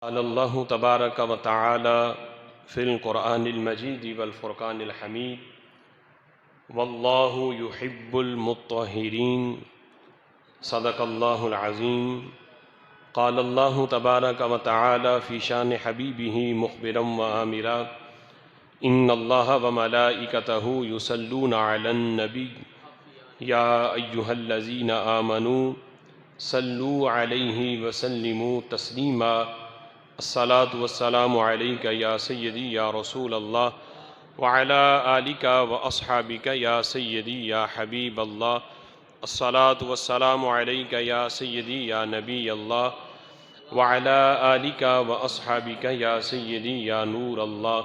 قال الله تبارك وتعالى في القرآن المجيد والفرقان الحميد والله يحب المطهرين صدق الله العظيم. قال الله تبارك وتعالى في شان حبيبه مخبرا وآمرا إن الله وملائكته يصلون على النبي يا أيها الذين آمنوا صلوا عليه وسلموا تسليما. الصلاة والسلام عليك يا سيدي يا رسول الله وعلى آلك وأصحابك يا سيدي يا حبيب الله. الصلاة والسلام عليك يا سيدي يا نبي الله وعلى آلك وأصحابك يا سيدي يا نور الله.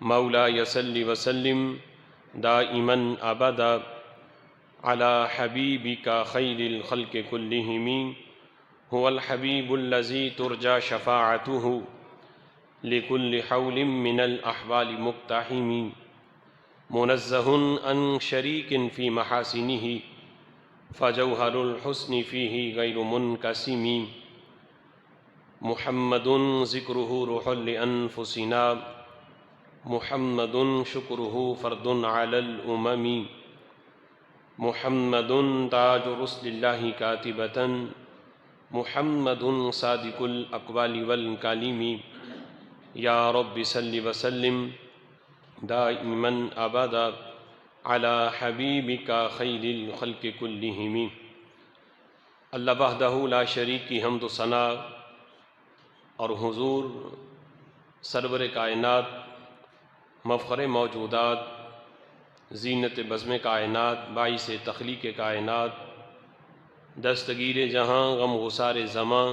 مولاي صل وسلم دائما أبدا على حبيبك خير الخلق كلهم هو الحبيب الذي ترجى شفاعته لكل حول من الأحوال مقتحم منزه عن شريك في محاسنه فجوهر الحسن فيه غير منقسم. محمد ذكره روح لأنفسنا محمد شكره فرد على الأمم محمد تاج رسل الله كاتبة محمد صادق الأقوال والكلم. يا رب صل وسلم دائما أبدا على حبيبك خير الخلق كلهم. اللہ وحدہ لا شریک کی حمد و ثنا اور حضور سرور کائنات مفخر موجودات زینت بزم کائنات باعث تخلیق کائنات دستگیر جہاں غم غسار زماں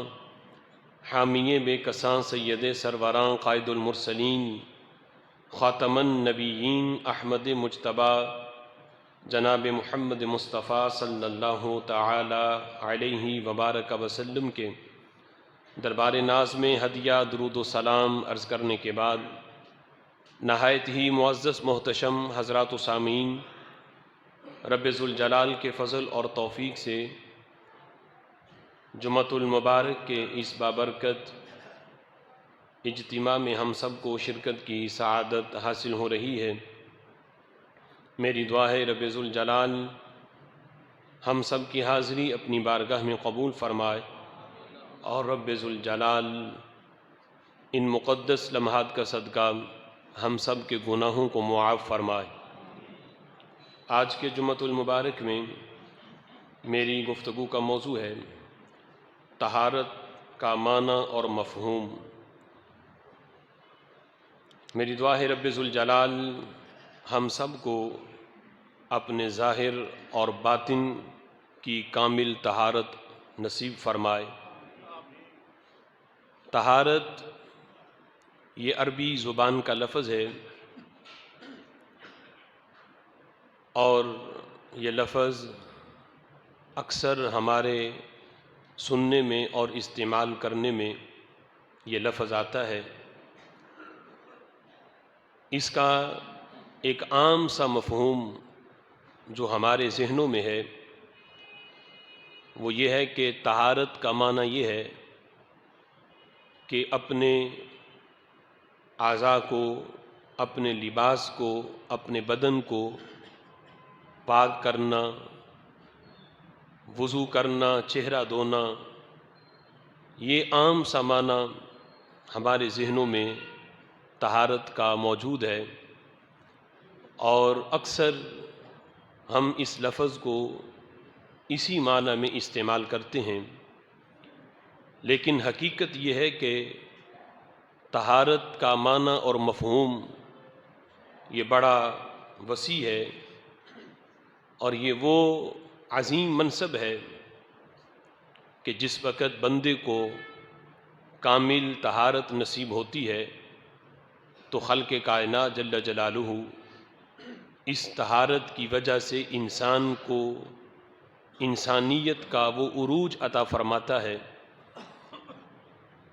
حامی بے کساں سید سروراں قائد المرسلین خاتم النبیین احمد مجتبیٰ جناب محمد مصطفیٰ صلی اللہ تعالی علیہ وبارک وسلم کے دربار ناز میں ہدیہ درود و سلام عرض کرنے کے بعد نہایت ہی معزز محتشم حضرات و سامعین، رب ذوالجلال کے فضل اور توفیق سے جمعۃ المبارک کے اس بابرکت اجتماع میں ہم سب کو شرکت کی سعادت حاصل ہو رہی ہے۔ میری دعا ہے رب ذوالجلال ہم سب کی حاضری اپنی بارگاہ میں قبول فرمائے اور رب ذوالجلال ان مقدس لمحات کا صدقہ ہم سب کے گناہوں کو معاف فرمائے۔ آج کے جمعۃ المبارک میں میری گفتگو کا موضوع ہے طہارت کا معنی اور مفہوم۔ میری دعا ہے رب ذوالجلال ہم سب کو اپنے ظاہر اور باطن کی کامل طہارت نصیب فرمائے۔ طہارت یہ عربی زبان کا لفظ ہے اور یہ لفظ اکثر ہمارے سننے میں اور استعمال کرنے میں یہ لفظ آتا ہے۔ اس کا ایک عام سا مفہوم جو ہمارے ذہنوں میں ہے وہ یہ ہے کہ طہارت کا معنی یہ ہے کہ اپنے اعضاء کو، اپنے لباس کو، اپنے بدن کو پاک کرنا، وضو کرنا، چہرہ دھونا، یہ عام سا معنی ہمارے ذہنوں میں طہارت کا موجود ہے اور اکثر ہم اس لفظ کو اسی معنی میں استعمال کرتے ہیں، لیکن حقیقت یہ ہے کہ طہارت کا معنی اور مفہوم یہ بڑا وسیع ہے اور یہ وہ عظیم منصب ہے کہ جس وقت بندے کو کامل طہارت نصیب ہوتی ہے تو خلق کائنات جل جلالہ اس طہارت کی وجہ سے انسان کو انسانیت کا وہ عروج عطا فرماتا ہے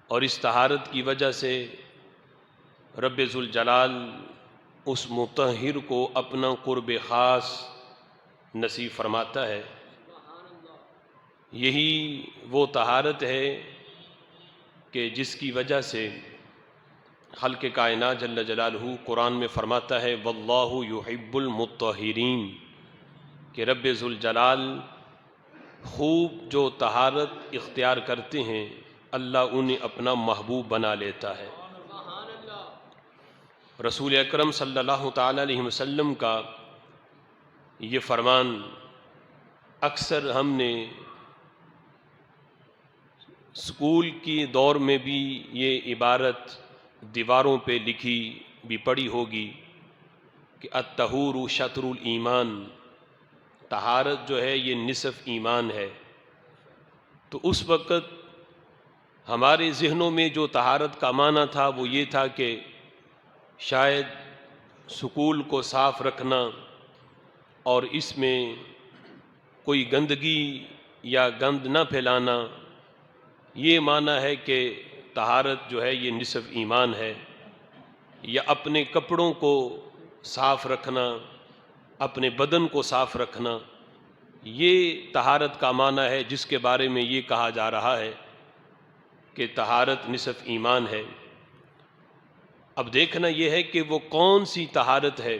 اور اس طہارت کی وجہ سے رب ذوالجلال اس مطہر کو اپنا قرب خاص نصیب فرماتا ہے۔ یہی وہ طہارت ہے کہ جس کی وجہ سے خالق کائنات جل جلالہ قرآن میں فرماتا ہے واللہ یحب المطہرین، کہ رب ذوالجلال خوب جو طہارت اختیار کرتے ہیں اللہ انہیں اپنا محبوب بنا لیتا ہے۔ رسول اکرم صلی اللہ تعالی علیہ وسلم کا یہ فرمان اکثر ہم نے اسکول کی دور میں بھی یہ عبارت دیواروں پہ لکھی بھی پڑھی ہوگی کہ الطہور شطر الایمان، طہارت جو ہے یہ نصف ایمان ہے۔ تو اس وقت ہمارے ذہنوں میں جو طہارت کا معنی تھا وہ یہ تھا کہ شاید سکول کو صاف رکھنا اور اس میں کوئی گندگی یا گند نہ پھیلانا، یہ معنی ہے کہ طہارت جو ہے یہ نصف ایمان ہے۔ یا اپنے کپڑوں کو صاف رکھنا، اپنے بدن کو صاف رکھنا، یہ طہارت کا معنی ہے، جس کے بارے میں یہ کہا جا رہا ہے کہ طہارت نصف ایمان ہے۔ اب دیکھنا یہ ہے کہ وہ کون سی طہارت ہے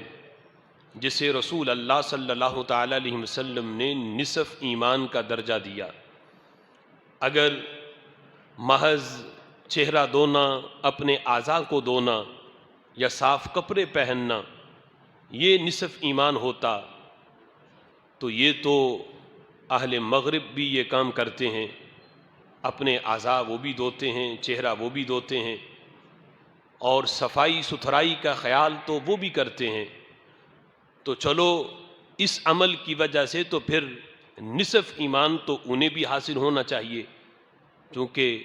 جسے رسول اللہ صلی اللہ تعالی علیہ وسلم نے نصف ایمان کا درجہ دیا۔ اگر محض چہرہ دھونا، اپنے اعضاء کو دھونا یا صاف کپڑے پہننا یہ نصف ایمان ہوتا تو یہ تو اہل مغرب بھی یہ کام کرتے ہیں، اپنے اعضاء وہ بھی دھوتے ہیں، چہرہ وہ بھی دھوتے ہیں، اور صفائی ستھرائی کا خیال تو وہ بھی کرتے ہیں۔ تو چلو اس عمل کی وجہ سے تو پھر نصف ایمان تو انہیں بھی حاصل ہونا چاہیے، کیونکہ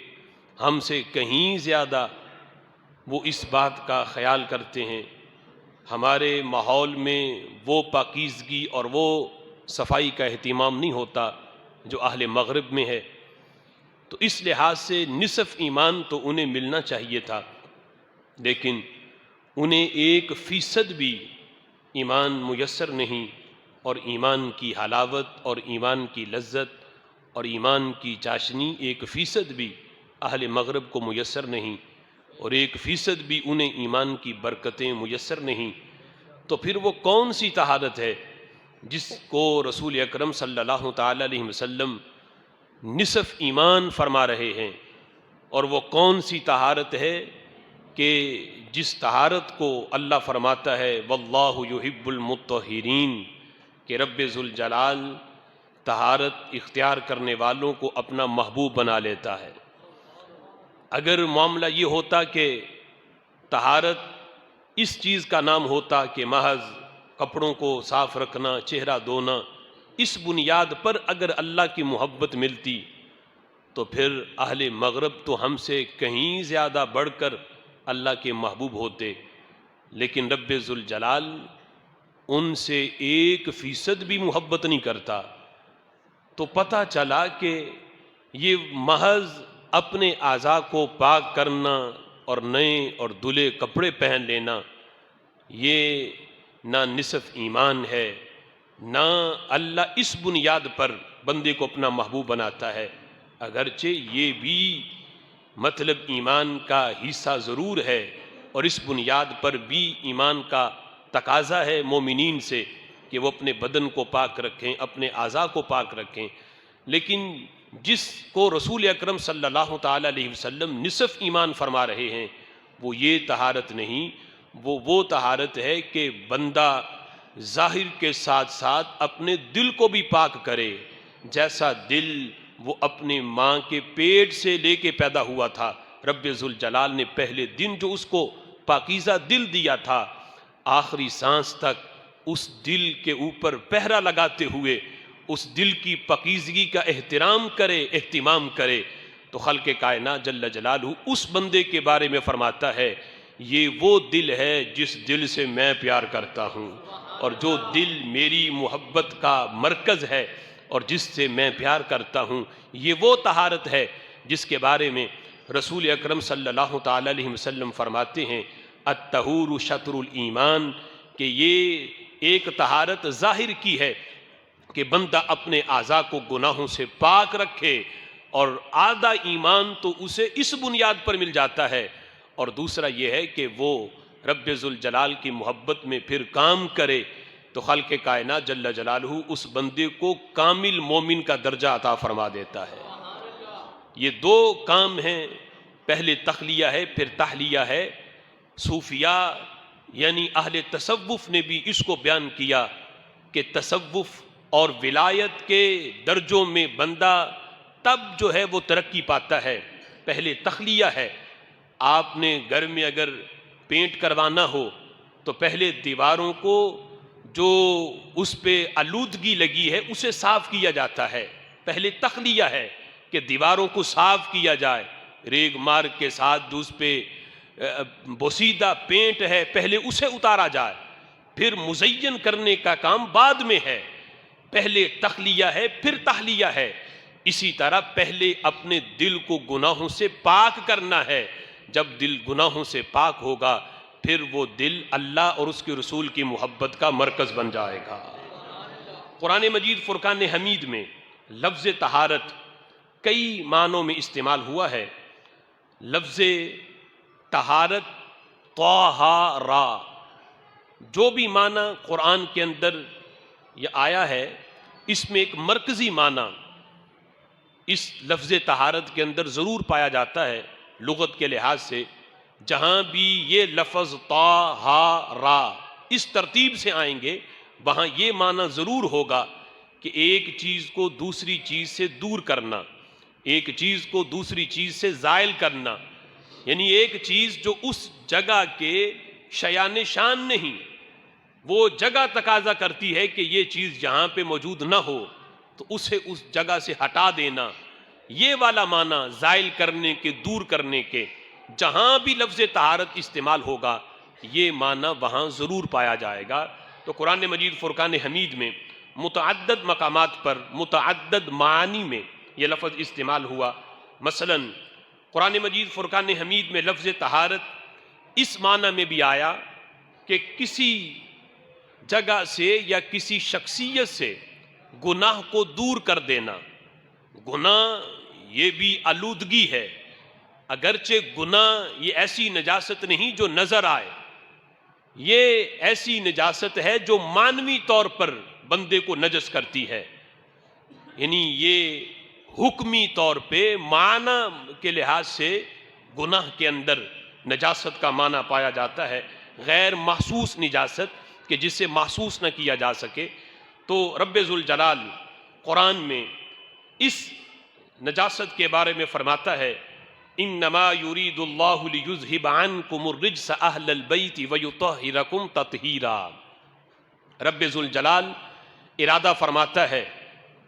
ہم سے کہیں زیادہ وہ اس بات کا خیال کرتے ہیں۔ ہمارے ماحول میں وہ پاکیزگی اور وہ صفائی کا اہتمام نہیں ہوتا جو اہل مغرب میں ہے، تو اس لحاظ سے نصف ایمان تو انہیں ملنا چاہیے تھا، لیکن انہیں 1% بھی ایمان میسر نہیں، اور ایمان کی حلاوت اور ایمان کی لذت اور ایمان کی چاشنی 1% بھی اہل مغرب کو میسر نہیں، اور 1% بھی انہیں ایمان کی برکتیں میسر نہیں۔ تو پھر وہ کون سی طہارت ہے جس کو رسول اکرم صلی اللہ تعالی علیہ وسلم نصف ایمان فرما رہے ہیں؟ اور وہ کون سی طہارت ہے کہ جس طہارت کو اللہ فرماتا ہے واللہ یحب المطہرین، کہ رب ذوالجلال طہارت اختیار کرنے والوں کو اپنا محبوب بنا لیتا ہے۔ اگر معاملہ یہ ہوتا کہ طہارت اس چیز کا نام ہوتا کہ محض کپڑوں کو صاف رکھنا، چہرہ دھونا، اس بنیاد پر اگر اللہ کی محبت ملتی تو پھر اہل مغرب تو ہم سے کہیں زیادہ بڑھ کر اللہ کے محبوب ہوتے، لیکن رب ذوالجلال ان سے 1% بھی محبت نہیں کرتا۔ تو پتہ چلا کہ یہ محض اپنے اعضاء کو پاک کرنا اور نئے اور دھلے کپڑے پہن لینا یہ نہ نصف ایمان ہے، نہ اللہ اس بنیاد پر بندے کو اپنا محبوب بناتا ہے۔ اگرچہ یہ بھی مطلب ایمان کا حصہ ضرور ہے، اور اس بنیاد پر بھی ایمان کا تقاضا ہے مومنین سے کہ وہ اپنے بدن کو پاک رکھیں، اپنے اعضاء کو پاک رکھیں، لیکن جس کو رسول اکرم صلی اللہ تعالی علیہ وسلم نصف ایمان فرما رہے ہیں وہ یہ طہارت نہیں، وہ طہارت ہے کہ بندہ ظاہر کے ساتھ ساتھ اپنے دل کو بھی پاک کرے، جیسا دل وہ اپنے ماں کے پیٹ سے لے کے پیدا ہوا تھا۔ رب ذوالجلال نے پہلے دن جو اس کو پاکیزہ دل دیا تھا، آخری سانس تک اس دل کے اوپر پہرا لگاتے ہوئے اس دل کی پاکیزگی کا احترام کرے، اہتمام کرے، تو خالق کائنات جل جلالہ اس بندے کے بارے میں فرماتا ہے یہ وہ دل ہے جس دل سے میں پیار کرتا ہوں، اور جو دل میری محبت کا مرکز ہے اور جس سے میں پیار کرتا ہوں، یہ وہ طہارت ہے جس کے بارے میں رسول اکرم صلی اللہ تعالی علیہ وسلم فرماتے ہیں الطہور شطر الایمان، کہ یہ ایک طہارت ظاہر کی ہے کہ بندہ اپنے اعضاء کو گناہوں سے پاک رکھے اور آدھا ایمان تو اسے اس بنیاد پر مل جاتا ہے، اور دوسرا یہ ہے کہ وہ رب ذوالجلال کی محبت میں پھر کام کرے تو خالق کائنات جل جلالہ اس بندے کو کامل مومن کا درجہ عطا فرما دیتا ہے۔ یہ دو کام ہیں، پہلے تخلیہ ہے پھر تحلیہ ہے۔ صوفیاء یعنی اہل تصوف نے بھی اس کو بیان کیا کہ تصوف اور ولایت کے درجوں میں بندہ تب جو ہے وہ ترقی پاتا ہے، پہلے تخلیہ ہے۔ آپ نے گھر میں اگر پینٹ کروانا ہو تو پہلے دیواروں کو جو اس پہ آلودگی لگی ہے اسے صاف کیا جاتا ہے، پہلے تخلیہ ہے کہ دیواروں کو صاف کیا جائے، ریگ مار کے ساتھ جو اس پہ بوسیدہ پینٹ ہے پہلے اسے اتارا جائے، پھر مزین کرنے کا کام بعد میں ہے، پہلے تخلیہ ہے پھر تحلیہ ہے۔ اسی طرح پہلے اپنے دل کو گناہوں سے پاک کرنا ہے، جب دل گناہوں سے پاک ہوگا پھر وہ دل اللہ اور اس کے رسول کی محبت کا مرکز بن جائے گا۔ قرآن مجید فرقان حمید میں لفظ طہارت کئی معنوں میں استعمال ہوا ہے۔ لفظ طہارت طہارا، جو بھی معنی قرآن کے اندر یہ آیا ہے اس میں ایک مرکزی معنی اس لفظ طہارت کے اندر ضرور پایا جاتا ہے لغت کے لحاظ سے۔ جہاں بھی یہ لفظ طہارا اس ترتیب سے آئیں گے وہاں یہ معنی ضرور ہوگا کہ ایک چیز کو دوسری چیز سے دور کرنا، ایک چیز کو دوسری چیز سے زائل کرنا، یعنی ایک چیز جو اس جگہ کے شیان شان نہیں، وہ جگہ تقاضا کرتی ہے کہ یہ چیز جہاں پہ موجود نہ ہو تو اسے اس جگہ سے ہٹا دینا، یہ والا معنی زائل کرنے کے، دور کرنے کے، جہاں بھی لفظ طہارت استعمال ہوگا یہ معنی وہاں ضرور پایا جائے گا۔ تو قرآن مجید فرقان حمید میں متعدد مقامات پر متعدد معانی میں یہ لفظ استعمال ہوا۔ مثلا قرآن مجید فرقان حمید میں لفظ طہارت اس معنی میں بھی آیا کہ کسی جگہ سے یا کسی شخصیت سے گناہ کو دور کر دینا۔ گناہ یہ بھی آلودگی ہے، اگرچہ گناہ یہ ایسی نجاست نہیں جو نظر آئے، یہ ایسی نجاست ہے جو معنوی طور پر بندے کو نجس کرتی ہے، یعنی یہ حکمی طور پہ معنی کے لحاظ سے گناہ کے اندر نجاست کا معنی پایا جاتا ہے، غیر محسوس نجاست کہ جسے محسوس نہ کیا جا سکے۔ تو رب ذوالجلال قرآن میں اس نجاست کے بارے میں فرماتا ہے انما یرید اللہ لیذھب عنکم الرجس اہل البیت ویطہرکم تطہیرا۔ رب ذوالجلال ارادہ فرماتا ہے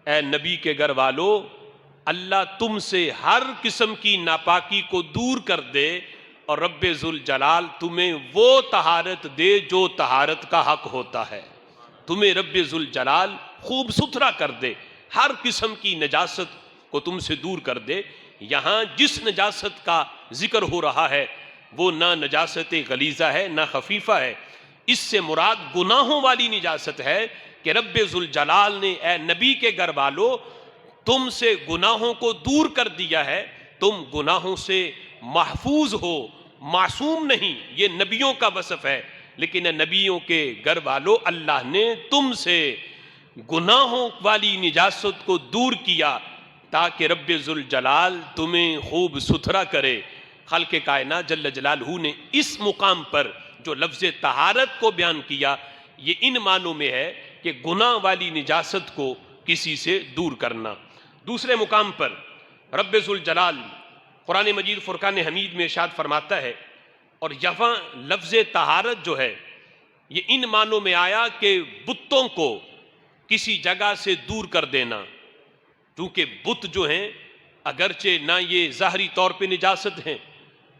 اے نبی کے گھر والو، اللہ تم سے ہر قسم کی ناپاکی کو دور کر دے اور رب ذوالجلال تمہیں وہ طہارت دے جو طہارت کا حق ہوتا ہے، تمہیں رب ذوالجلال خوب ستھرا کر دے، ہر قسم کی نجاست کو تم سے دور کر دے۔ یہاں جس نجاست کا ذکر ہو رہا ہے وہ نہ نجاست غلیظہ ہے نہ خفیفہ ہے، اس سے مراد گناہوں والی نجاست ہے کہ رب ذوالجلال نے اے نبی کے گھر والو تم سے گناہوں کو دور کر دیا ہے، تم گناہوں سے محفوظ ہو، معصوم نہیں، یہ نبیوں کا وصف ہے، لیکن نبیوں کے گھر والو اللہ نے تم سے گناہوں والی نجاست کو دور کیا تاکہ رب ذوالجلال تمہیں خوب ستھرا کرے۔ خالق کائنات جل جلالہ نے اس مقام پر جو لفظ طہارت کو بیان کیا یہ ان معنوں میں ہے کہ گناہ والی نجاست کو کسی سے دور کرنا۔ دوسرے مقام پر رب ذوالجلال قرآن مجید فرقان حمید میں ارشاد فرماتا ہے، اور یہاں لفظ طہارت جو ہے یہ ان معنوں میں آیا کہ بتوں کو کسی جگہ سے دور کر دینا، کیونکہ بت جو ہیں اگرچہ نہ یہ ظاہری طور پہ نجاست ہیں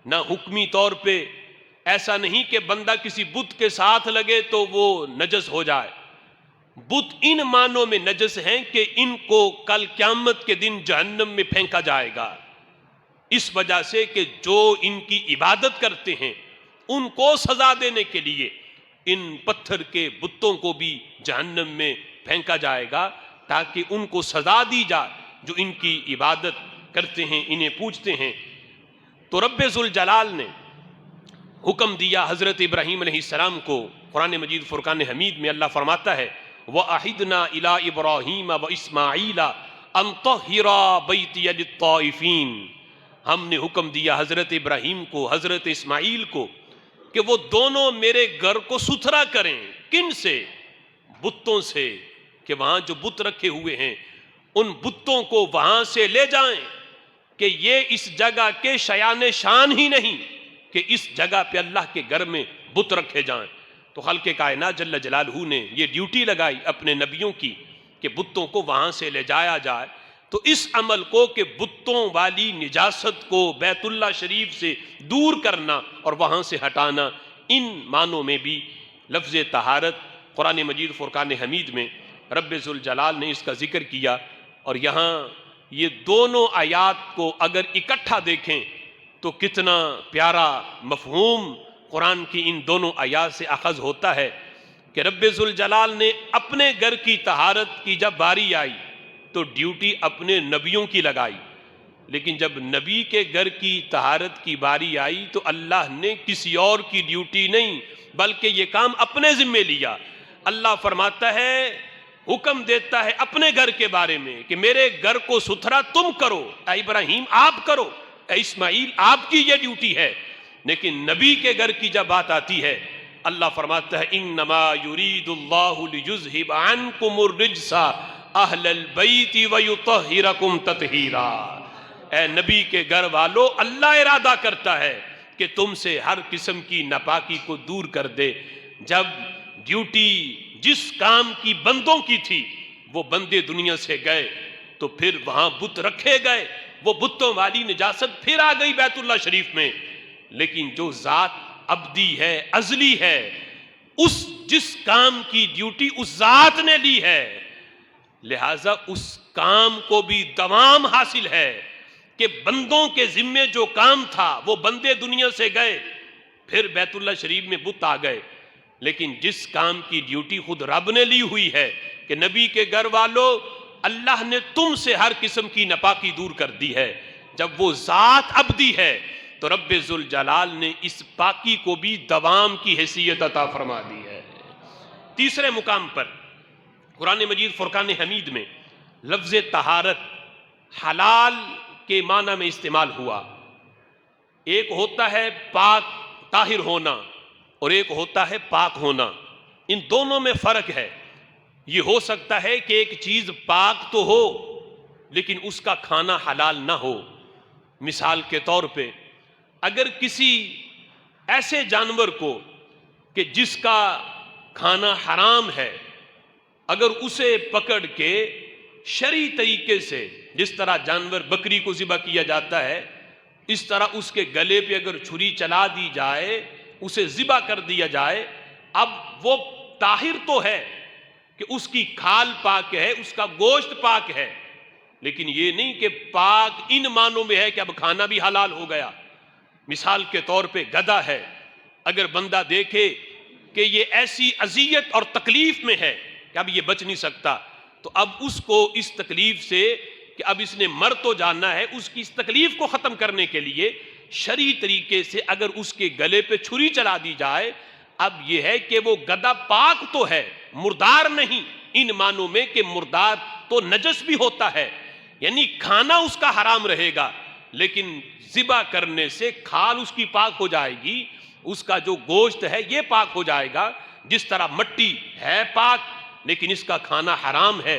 نہ حکمی طور پہ، ایسا نہیں کہ بندہ کسی بت کے ساتھ لگے تو وہ نجس ہو جائے، بت ان معنوں میں نجس ہیں کہ ان کو کل قیامت کے دن جہنم میں پھینکا جائے گا، اس وجہ سے کہ جو ان کی عبادت کرتے ہیں ان کو سزا دینے کے لیے ان پتھر کے بتوں کو بھی جہنم میں پھینکا جائے گا تاکہ ان کو سزا دی جائے جو ان کی عبادت کرتے ہیں, انہیں پوجتے ہیں. تو رب ذوالجلال نے حکم دیا حضرت ابراہیم علیہ السلام کو. قرآن مجید فرقان حمید میں اللہ فرماتا ہے وَأَحِدْنَا إِلَىٰ إِبْرَاهِيمَ وَإِسْمَاعِيلَ أَن طَهِّرَا بَيْتِيَ لِلطَّائِفِينَ. ہم نے حکم دیا حضرت ابراہیم کو, حضرت اسماعیل کو, کہ وہ دونوں میرے گھر کو ستھرا کریں. کن سے؟ بتوں سے, کہ وہاں جو بت رکھے ہوئے ہیں ان بتوں کو وہاں سے لے جائیں, کہ یہ اس جگہ کے شیان شان ہی نہیں کہ اس جگہ پہ اللہ کے گھر میں بت رکھے جائیں. تو خالق کائنات جل جلالہ نے یہ ڈیوٹی لگائی اپنے نبیوں کی کہ بتوں کو وہاں سے لے جایا جائے. تو اس عمل کو کہ بتوں والی نجاست کو بیت اللہ شریف سے دور کرنا اور وہاں سے ہٹانا, ان معنوں میں بھی لفظ طہارت قرآن مجید فرقان حمید میں رب ذوالجلال نے اس کا ذکر کیا. اور یہاں یہ دونوں آیات کو اگر اکٹھا دیکھیں تو کتنا پیارا مفہوم قرآن کی ان دونوں آیات سے اخذ ہوتا ہے کہ رب ذوالجلال نے اپنے گھر کی طہارت کی جب باری آئی تو ڈیوٹی اپنے نبیوں کی لگائی, لیکن جب نبی کے گھر کی طہارت کی باری آئی تو اللہ نے کسی اور کی ڈیوٹی نہیں بلکہ یہ کام اپنے ذمے لیا. اللہ فرماتا ہے, حکم دیتا ہے اپنے گھر کے بارے میں کہ میرے گھر کو ستھرا تم کرو, اے ابراہیم آپ کرو, اے اسماعیل آپ کی یہ ڈیوٹی ہے. لیکن نبی کے گھر کی جب بات آتی ہے اللہ فرماتا ہے انما یرید اللہ لیذھب عنکم الرجس اہل البیت ویطہرکم تطہیرا. اے نبی کے گھر والو, اللہ ارادہ کرتا ہے کہ تم سے ہر قسم کی ناپاکی کو دور کر دے. جب ڈیوٹی جس کام کی بندوں کی تھی وہ بندے دنیا سے گئے تو پھر وہاں بت رکھے گئے, وہ بتوں والی نجاست پھر آ گئی بیت اللہ شریف میں. لیکن جو ذات ابدی ہے, ازلی ہے, اس جس کام کی ڈیوٹی اس ذات نے لی ہے, لہذا اس کام کو بھی دوام حاصل ہے کہ بندوں کے ذمے جو کام تھا وہ بندے دنیا سے گئے, پھر بیت اللہ شریف میں بت آ گئے. لیکن جس کام کی ڈیوٹی خود رب نے لی ہوئی ہے کہ نبی کے گھر والو اللہ نے تم سے ہر قسم کی ناپاکی دور کر دی ہے, جب وہ ذات ابدی ہے تو رب ذوالجلال نے اس پاکی کو بھی دوام کی حیثیت عطا فرما دی ہے. تیسرے مقام پر قرآن مجید فرقان حمید میں لفظ طہارت حلال کے معنی میں استعمال ہوا. ایک ہوتا ہے پاک طاہر ہونا اور ایک ہوتا ہے پاک ہونا, ان دونوں میں فرق ہے. یہ ہو سکتا ہے کہ ایک چیز پاک تو ہو لیکن اس کا کھانا حلال نہ ہو. مثال کے طور پہ اگر کسی ایسے جانور کو کہ جس کا کھانا حرام ہے, اگر اسے پکڑ کے شرعی طریقے سے, جس طرح جانور بکری کو ذبح کیا جاتا ہے اس طرح اس کے گلے پہ اگر چھری چلا دی جائے, اسے ذبح کر دیا جائے, اب وہ طاہر تو ہے کہ اس کی کھال پاک ہے, اس کا گوشت پاک ہے, لیکن یہ نہیں کہ پاک ان معنوں میں ہے کہ اب کھانا بھی حلال ہو گیا. مثال کے طور پہ گدھا ہے, اگر بندہ دیکھے کہ یہ ایسی اذیت اور تکلیف میں ہے کہ اب یہ بچ نہیں سکتا, تو اب اس کو اس تکلیف سے کہ اب اس نے مر تو جانا ہے, اس کی اس تکلیف کو ختم کرنے کے لیے شرعی طریقے سے اگر اس کے گلے پہ چھری چلا دی جائے, اب یہ ہے کہ وہ گدھا پاک تو ہے, مردار نہیں, ان معنوں میں کہ مردار تو نجس بھی ہوتا ہے, یعنی کھانا اس کا حرام رہے گا لیکن ذبح کرنے سے کھال اس کی پاک ہو جائے گی, اس کا جو گوشت ہے یہ پاک ہو جائے گا. جس طرح مٹی ہے پاک لیکن اس کا کھانا حرام ہے,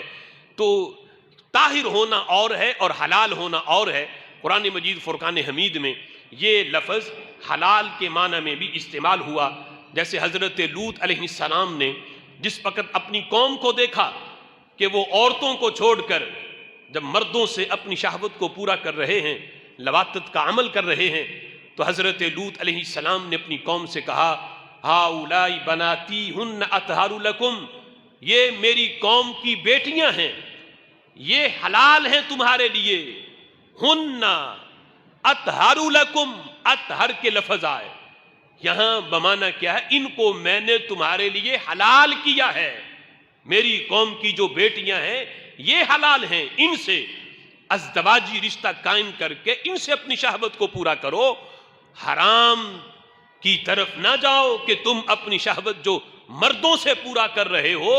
تو طاہر ہونا اور ہے اور حلال ہونا اور ہے. قرآن مجید فرقان حمید میں یہ لفظ حلال کے معنی میں بھی استعمال ہوا. جیسے حضرت لوط علیہ السلام نے جس وقت اپنی قوم کو دیکھا کہ وہ عورتوں کو چھوڑ کر جب مردوں سے اپنی شہوت کو پورا کر رہے ہیں, لواطت کا عمل کر رہے ہیں, تو حضرت لوط علیہ السلام نے اپنی قوم سے کہا ہؤلاء بناتی ہن اطہر لکم, یہ میری قوم کی بیٹیاں ہیں, یہ حلال ہیں تمہارے لیے. ہن اطہر لکم, اطہر کے لفظ آئے یہاں بمانا کیا ہے, ان کو میں نے تمہارے لیے حلال کیا ہے. میری قوم کی جو بیٹیاں ہیں یہ حلال ہیں, ان سے ازدواجی رشتہ قائم کر کے ان سے اپنی شہوت کو پورا کرو، حرام کی طرف نہ جاؤ کہ تم اپنی شہوت جو مردوں سے پورا کر رہے ہو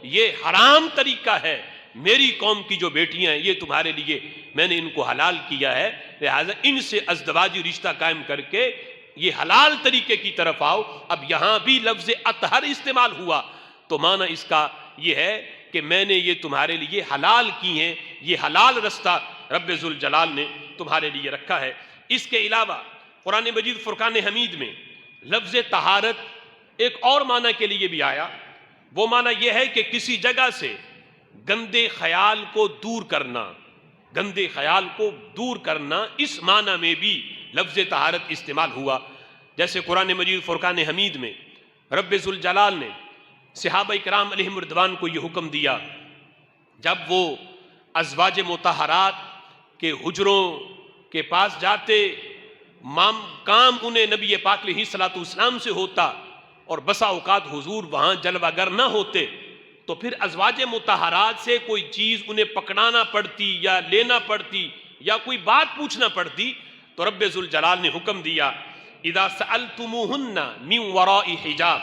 یہ حرام طریقہ ہے، میری قوم کی جو بیٹیاں ہیں یہ تمہارے لیے میں نے ان کو حلال کیا ہے، لہذا ان سے ازدواجی رشتہ قائم کر کے یہ حلال طریقے کی طرف آؤ۔ اب یہاں بھی لفظ اطہر استعمال ہوا تو معنی اس کا یہ ہے کہ میں نے یہ تمہارے لیے حلال کی ہیں، یہ حلال رستہ رب ذوالجلال نے تمہارے لیے رکھا ہے۔ اس کے علاوہ قرآن مجید فرقان حمید میں لفظ طہارت ایک اور معنی کے لیے بھی آیا، وہ معنی یہ ہے کہ کسی جگہ سے گندے خیال کو دور کرنا، گندے خیال کو دور کرنا، اس معنی میں بھی لفظ طہارت استعمال ہوا۔ جیسے قرآن مجید فرقان حمید میں رب ذوالجلال نے صحابہ کرام علیہم رضوان کو یہ حکم دیا جب وہ ازواج مطہرات کے حجروں کے پاس جاتے، کام انہیں نبی پاک علیہ الصلوۃ والسلام سے ہوتا اور بسا اوقات حضور وہاں جلوہ گر نہ ہوتے تو پھر ازواج مطہرات سے کوئی چیز انہیں پکڑانا پڑتی یا لینا پڑتی یا کوئی بات پوچھنا پڑتی تو رب ذوالجلال نے حکم دیا اذا سألتموہن من وراء حجاب،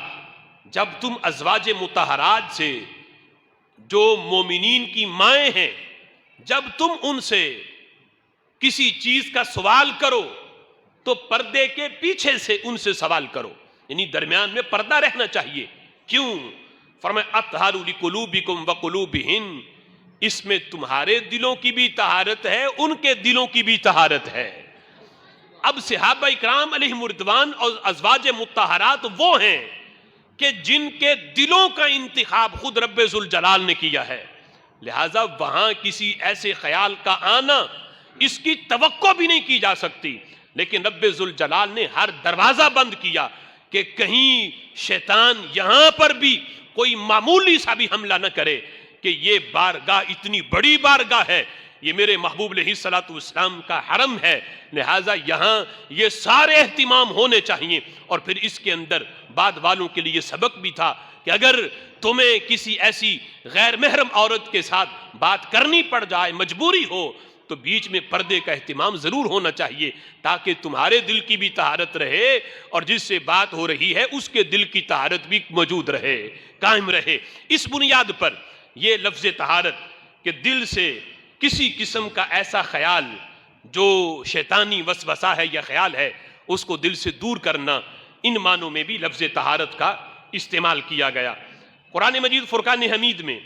جب تم ازواج مطہرات سے جو مومنین کی مائیں ہیں جب تم ان سے کسی چیز کا سوال کرو تو پردے کے پیچھے سے ان سے سوال کرو، یعنی درمیان میں پردہ رہنا چاہیے۔ کیوں؟ فرمایا اطہر لقلوبکم وقلوبہن، اس میں تمہارے دلوں کی بھی طہارت ہے، ان کے دلوں کی بھی طہارت ہے۔ اب صحابہ اکرام علیہم رضوان اور ازواج مطہرات وہ ہیں کہ جن کے دلوں کا انتخاب خود رب ذوالجلال نے کیا ہے، لہٰذا وہاں کسی ایسے خیال کا آنا اس کی توقع بھی نہیں کی جا سکتی، لیکن رب ذوالجلال نے ہر دروازہ بند کیا کہ کہیں شیطان یہاں پر بھی کوئی معمولی سا بھی حملہ نہ کرے کہ یہ بارگاہ اتنی بڑی بارگاہ ہے، یہ میرے محبوب علیہ الصلوۃ والسلام کا حرم ہے، لہٰذا یہاں یہ سارے اہتمام ہونے چاہیے۔ اور پھر اس کے اندر بعد والوں کے لیے سبق بھی تھا کہ اگر تمہیں کسی ایسی غیر محرم عورت کے ساتھ بات کرنی پڑ جائے، مجبوری ہو، تو بیچ میں پردے کا اہتمام ضرور ہونا چاہیے تاکہ تمہارے دل کی بھی طہارت رہے اور جس سے بات ہو رہی ہے اس کے دل کی طہارت بھی موجود رہے، قائم رہے۔ اس بنیاد پر یہ لفظ طہارت کہ دل سے کسی قسم کا ایسا خیال جو شیطانی وسوسہ ہے یا خیال ہے اس کو دل سے دور کرنا، ان معنوں میں بھی لفظ طہارت کا استعمال کیا گیا۔ قرآن مجید فرقان حمید میں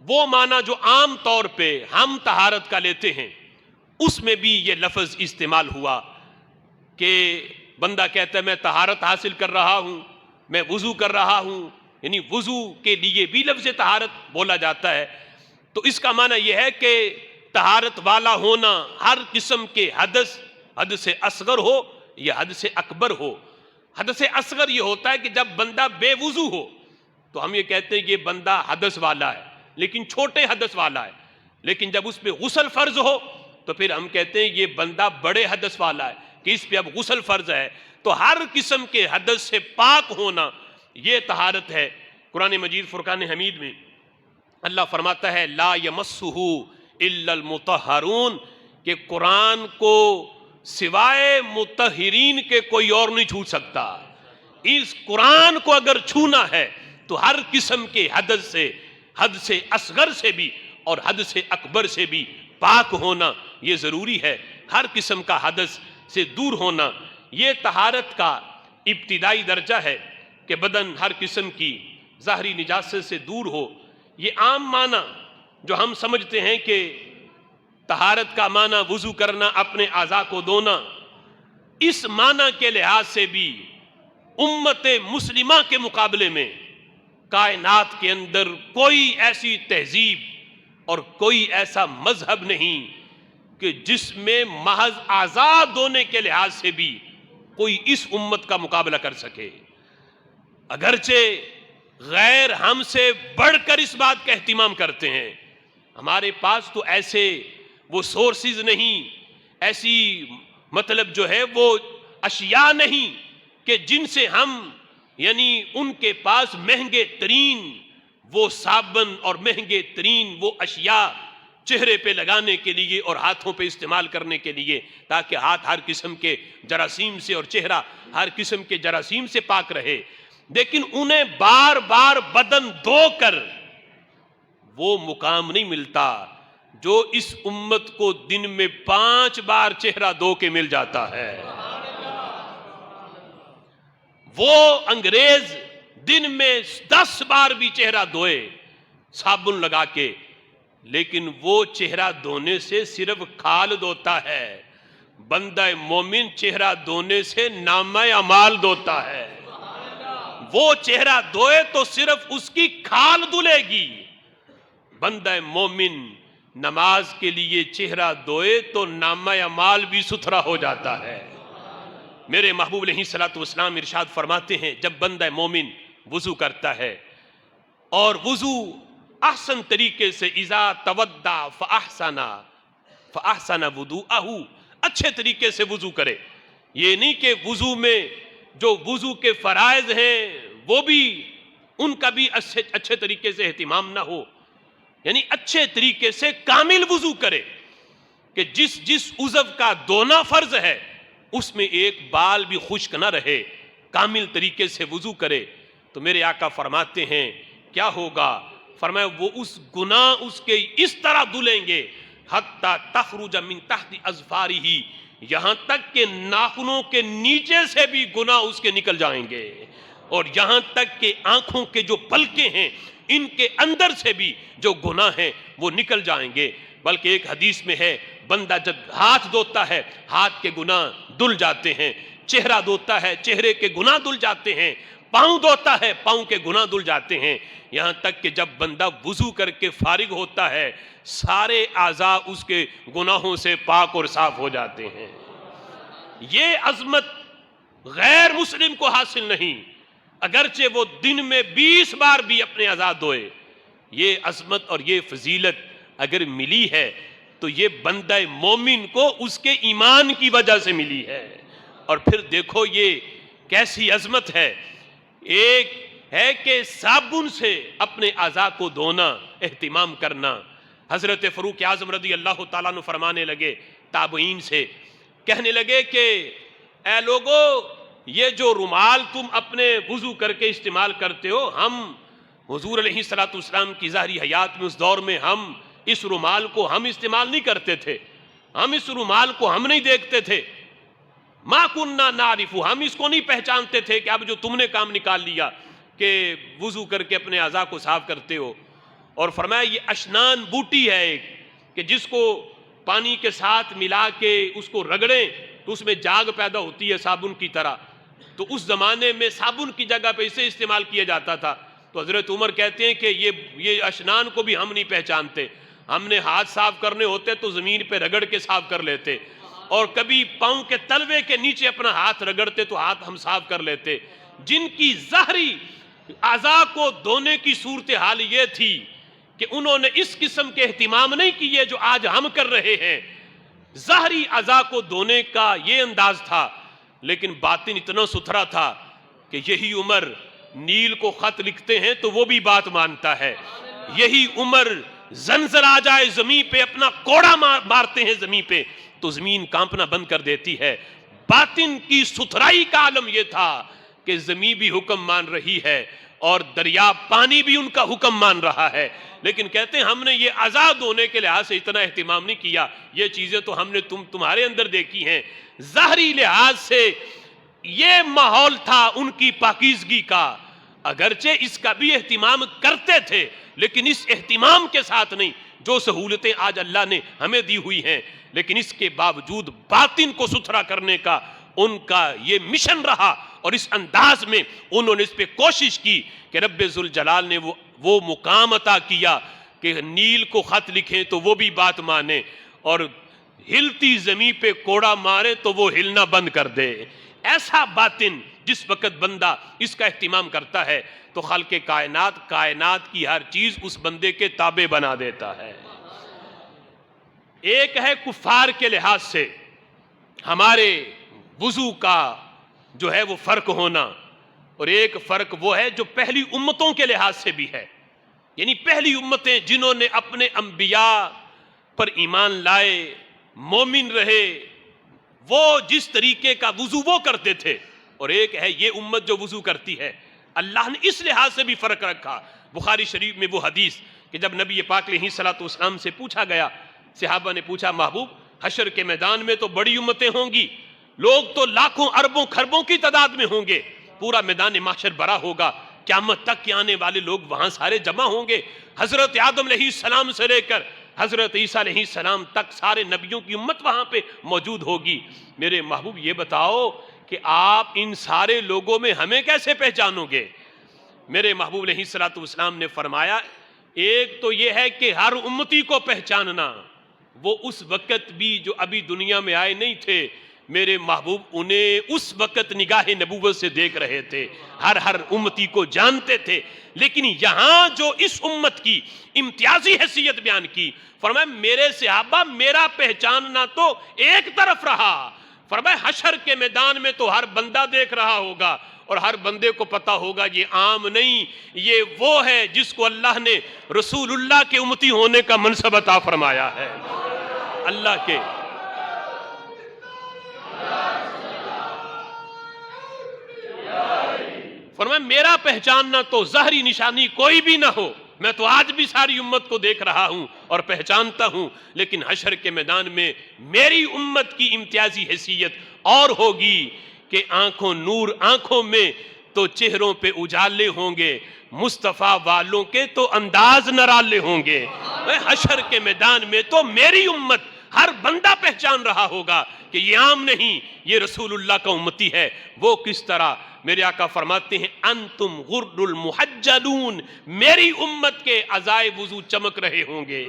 وہ معنی جو عام طور پہ ہم طہارت کا لیتے ہیں اس میں بھی یہ لفظ استعمال ہوا کہ بندہ کہتا ہے میں طہارت حاصل کر رہا ہوں، میں وضو کر رہا ہوں، یعنی وضو کے لیے بھی لفظ طہارت بولا جاتا ہے۔ تو اس کا معنی یہ ہے کہ طہارت والا ہونا ہر قسم کے حدث اصغر ہو یا حدث اکبر ہو۔ حدث اصغر یہ ہوتا ہے کہ جب بندہ بے وضو ہو تو ہم یہ کہتے ہیں کہ یہ بندہ حدث والا ہے لیکن چھوٹے حدث والا ہے، لیکن جب اس پہ غسل فرض ہو تو پھر ہم کہتے ہیں یہ بندہ بڑے حدث والا ہے کہ اس پہ اب غسل فرض ہے۔ تو ہر قسم کے حدث سے پاک ہونا یہ طہارت ہے۔ قرآن مجید فرقان حمید میں اللہ فرماتا ہے لا یمسہ الا المطہرون، کہ قرآن کو سوائے مطہرین کے کوئی اور نہیں چھو سکتا۔ اس قرآن کو اگر چھونا ہے تو ہر قسم کے حدث سے، حد سے اصغر سے بھی اور حد سے اکبر سے بھی پاک ہونا یہ ضروری ہے۔ ہر قسم کا حدث سے دور ہونا یہ طہارت کا ابتدائی درجہ ہے کہ بدن ہر قسم کی ظاہری نجاست سے دور ہو۔ یہ عام معنی جو ہم سمجھتے ہیں کہ طہارت کا معنی وضو کرنا، اپنے اعضاء کو دھونا، اس معنی کے لحاظ سے بھی امت مسلمہ کے مقابلے میں کائنات کے اندر کوئی ایسی تہذیب اور کوئی ایسا مذہب نہیں کہ جس میں محض اعضاء دھونے کے لحاظ سے بھی کوئی اس امت کا مقابلہ کر سکے۔ اگرچہ غیر ہم سے بڑھ کر اس بات کا اہتمام کرتے ہیں، ہمارے پاس تو ایسے وہ سورسز نہیں، ایسی مطلب جو ہے وہ اشیاء نہیں کہ جن سے ہم یعنی ان کے پاس مہنگے ترین وہ صابن اور مہنگے ترین وہ اشیاء چہرے پہ لگانے کے لیے اور ہاتھوں پہ استعمال کرنے کے لیے، تاکہ ہاتھ ہر قسم کے جراثیم سے اور چہرہ ہر قسم کے جراثیم سے پاک رہے، لیکن انہیں بار بار بدن دھو کر وہ مقام نہیں ملتا جو اس امت کو دن میں 5 بار چہرہ دھو کے مل جاتا ہے۔ وہ انگریز دن میں 10 بار بھی چہرہ دھوئے صابن لگا کے، لیکن وہ چہرہ دھونے سے صرف کھال دھوتا ہے، بندہ مومن چہرہ دھونے سے نامہ اعمال دھوتا ہے۔ وہ چہرہ دھوئے تو صرف اس کی کھال دھلے گی، بندہ مومن نماز کے لیے چہرہ دھوئے تو نامہ اعمال بھی ستھرا ہو جاتا ہے۔ میرے محبوب علیہ الصلوۃ والسلام ارشاد فرماتے ہیں، جب بندہ مومن وضو کرتا ہے اور وضو احسن طریقے سے اذا تودع فاحسن وضوءہ، اچھے طریقے سے وضو کرے، یہ نہیں کہ وضو میں جو وضو کے فرائض ہیں وہ بھی ان کا بھی اچھے طریقے سے اہتمام نہ ہو، یعنی اچھے طریقے سے کامل وضو کرے کہ جس عضو کا دھونا فرض ہے اس میں ایک بال بھی خشک نہ رہے، کامل طریقے سے وضو کرے۔ تو میرے آقا فرماتے ہیں کیا ہوگا؟ فرمایا وہ اس گناہ اس کے اس طرح دھلیں گے حتی تخرج من تحت اظفارہ، یہاں تک کہ ناخنوں کے نیچے سے بھی گناہ اس کے نکل جائیں گے، اور یہاں تک کہ آنکھوں کے جو پلکیں ہیں ان کے اندر سے بھی جو گناہ ہیں وہ نکل جائیں گے۔ بلکہ ایک حدیث میں ہے بندہ جب ہاتھ دھوتا ہے ہاتھ کے گناہ دھل جاتے ہیں، چہرہ دھوتا ہے چہرے کے گناہ دھل جاتے ہیں، پاؤں دھوتا ہے پاؤں کے گناہ دھل جاتے ہیں، یہاں تک کہ جب بندہ وضو کر کے فارغ ہوتا ہے سارے اعضاء اس کے گناہوں سے پاک اور صاف ہو جاتے ہیں۔ یہ عظمت غیر مسلم کو حاصل نہیں، اگرچہ وہ دن میں 20 بار بھی اپنے اعضاء دھوئے۔ یہ عظمت اور یہ فضیلت اگر ملی ہے تو یہ بندہ مومن کو اس کے ایمان کی وجہ سے ملی ہے۔ اور پھر دیکھو یہ کیسی عظمت ہے، ایک ہے کہ صابن سے اپنے اعضاء کو دھونا، اہتمام کرنا۔ حضرت فاروق اعظم رضی اللہ تعالیٰ عنہ فرمانے لگے تابعین سے، کہنے لگے کہ اے لوگو یہ جو رومال تم اپنے وضو کر کے استعمال کرتے ہو، ہم حضور علیہ الصلوۃ والسلام کی ظاہری حیات میں اس دور میں ہم اس رومال کو ہم استعمال نہیں کرتے تھے، ہم اس رومال کو ہم نہیں دیکھتے تھے، ما کننا نعرف، ہم اس کو نہیں پہچانتے تھے کہ اب جو تم نے کام نکال لیا کہ وضو کر کے اپنے اعضاء کو صاف کرتے ہو۔ اور فرمایا یہ اشنان بوٹی ہے ایک کہ جس کو پانی کے ساتھ ملا کے اس کو رگڑیں تو اس میں جاگ پیدا ہوتی ہے صابن کی طرح، تو اس زمانے میں صابن کی جگہ پہ اسے استعمال کیا جاتا تھا۔ تو حضرت عمر کہتے ہیں کہ یہ اشنان کو بھی ہم نہیں پہچانتے، ہم نے ہاتھ صاف کرنے ہوتے تو زمین پہ رگڑ کے صاف کر لیتے، اور کبھی پاؤں کے تلوے کے نیچے اپنا ہاتھ رگڑتے تو ہاتھ ہم صاف کر لیتے۔ جن کی ظاہری اعضاء کو دھونے کی صورتحال یہ تھی کہ انہوں نے اس قسم کے اہتمام نہیں کیے جو آج ہم کر رہے ہیں، ظاہری اعضاء کو دھونے کا یہ انداز تھا، لیکن باطن اتنا ستھرا تھا کہ یہی عمر نیل کو خط لکھتے ہیں تو وہ بھی بات مانتا ہے، یہی عمر زلزلہ آ جائے زمین پہ اپنا کوڑا مارتے ہیں زمین پہ تو زمین کانپنا بند کر دیتی ہے۔ باطن کی ستھرائی کا عالم یہ تھا کہ زمین بھی حکم مان رہی ہے اور دریا پانی بھی ان کا حکم مان رہا ہے، لیکن کہتے ہیں ہم نے یہ آزاد ہونے کے لحاظ سے اتنا اہتمام نہیں کیا، یہ چیزیں تو ہم نے تمہارے اندر دیکھی ہیں۔ ظاہری لحاظ سے یہ ماحول تھا ان کی پاکیزگی کا، اگرچہ اس کا بھی اہتمام کرتے تھے لیکن اس اہتمام کے ساتھ نہیں جو سہولتیں آج اللہ نے ہمیں دی ہوئی ہیں، لیکن اس کے باوجود باطن کو ستھرا کرنے کا ان کا یہ مشن رہا، اور اس انداز میں انہوں نے اس پہ کوشش کی کہ رب ذوالجلال نے وہ مقام عطا کیا کہ نیل کو خط لکھیں تو وہ بھی بات مانے، اور ہلتی زمین پہ کوڑا مارے تو وہ ہلنا بند کر دے۔ ایسا باطن جس وقت بندہ اس کا اہتمام کرتا ہے تو خالق کائنات کی ہر چیز اس بندے کے تابع بنا دیتا ہے۔ ایک ہے کفار کے لحاظ سے ہمارے وضو کا جو ہے وہ فرق ہونا، اور ایک فرق وہ ہے جو پہلی امتوں کے لحاظ سے بھی ہے، یعنی پہلی امتیں جنہوں نے اپنے انبیاء پر ایمان لائے، مومن رہے، وہ جس طریقے کا وضو وہ کرتے تھے، اور ایک ہے یہ امت جو وضو کرتی ہے۔ اللہ نے اس لحاظ سے بھی فرق رکھا۔ بخاری شریف میں وہ حدیث کہ جب نبی پاک علیہ السلام سے پوچھا گیا، صحابہ نے پوچھا محبوب حشر کے میدان میں تو بڑی امتیں ہوں گی، لوگ تو لاکھوں اربوں خربوں کی تعداد میں ہوں گے، پورا میدان محشر بھرا ہوگا، قیامت تک کے آنے والے لوگ وہاں سارے جمع ہوں گے، حضرت آدم علیہ السلام سے لے کر حضرت عیسیٰ علیہ السلام تک سارے نبیوں کی امت وہاں پہ موجود ہوگی۔ میرے محبوب یہ بتاؤ کہ آپ ان سارے لوگوں میں ہمیں کیسے پہچانو گے؟ میرے محبوب علیہ السلام نے فرمایا ایک تو یہ ہے کہ ہر امتی کو پہچاننا، وہ اس وقت بھی جو ابھی دنیا میں آئے نہیں تھے، میرے محبوب انہیں اس وقت نگاہ نبوت سے دیکھ رہے تھے، ہر امتی کو جانتے تھے، لیکن یہاں جو اس امت کی امتیازی حیثیت بیان کی، فرمایا میرے صحابہ میرا پہچاننا تو ایک طرف رہا، فرمایا حشر کے میدان میں تو ہر بندہ دیکھ رہا ہوگا اور ہر بندے کو پتا ہوگا یہ عام نہیں، یہ وہ ہے جس کو اللہ نے رسول اللہ کے امتی ہونے کا منصب عطا فرمایا ہے۔ اللہ کے فرمایا میرا پہچاننا تو ظاہری نشانی کوئی بھی نہ ہو، میں تو آج بھی ساری امت کو دیکھ رہا ہوں اور پہچانتا ہوں، لیکن حشر کے میدان میں میری امت کی امتیازی حیثیت اور ہوگی کہ آنکھوں نور آنکھوں میں تو چہروں پہ اجالے ہوں گے، مصطفیٰ والوں کے تو انداز نرالے ہوں گے۔ حشر کے میدان میں تو میری امت ہر بندہ پہچان رہا ہوگا کہ یہ عام نہیں، یہ رسول اللہ کا امتی ہے۔ وہ کس طرح؟ میرے آقا فرماتے ہیں انتم غر المحجلون، میری امت کے اعضائے وضو چمک رہے ہوں گے۔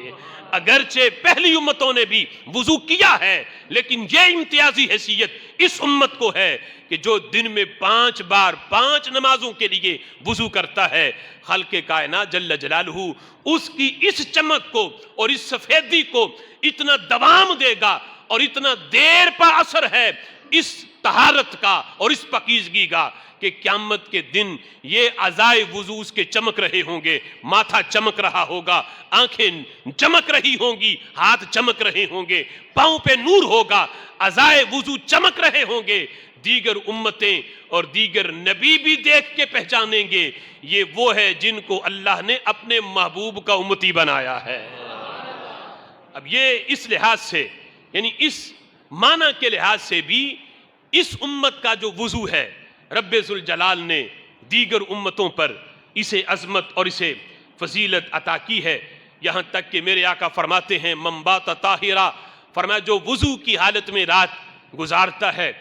اگرچہ پہلی امتوں نے بھی وضو کیا ہے، لیکن یہ امتیازی حیثیت اس امت کو ہے کہ جو دن میں 5 بار 5 نمازوں کے لیے وضو کرتا ہے، خالق کائنات جل جلالہ اس کی اس چمک کو اور اس سفیدی کو اتنا دوام دے گا اور اتنا دیر پا اثر ہے اس طہارت کا اور اس پاکیزگی کا کہ قیامت کے دن یہ اعضائے وضو اس کے چمک رہے ہوں گے، ماتھا چمک رہا ہوگا، آنکھیں چمک رہی ہوں گی، ہاتھ چمک رہے ہوں گے، پاؤں پہ نور ہوگا، اعضائے وضو چمک رہے ہوں گے۔ دیگر امتیں اور دیگر نبی بھی دیکھ کے پہچانیں گے یہ وہ ہے جن کو اللہ نے اپنے محبوب کا امتی بنایا ہے۔ اب یہ اس لحاظ سے یعنی اس معنی کے لحاظ سے بھی اس امت کا جو وضو ہے رب ذوالجلال نے دیگر امتوں پر اسے عظمت اور اسے فضیلت عطا کی ہے، یہاں تک کہ میرے آقا فرماتے ہیں من بات طاہرا، فرمایا جو وضو کی حالت میں رات گزارتا ہے،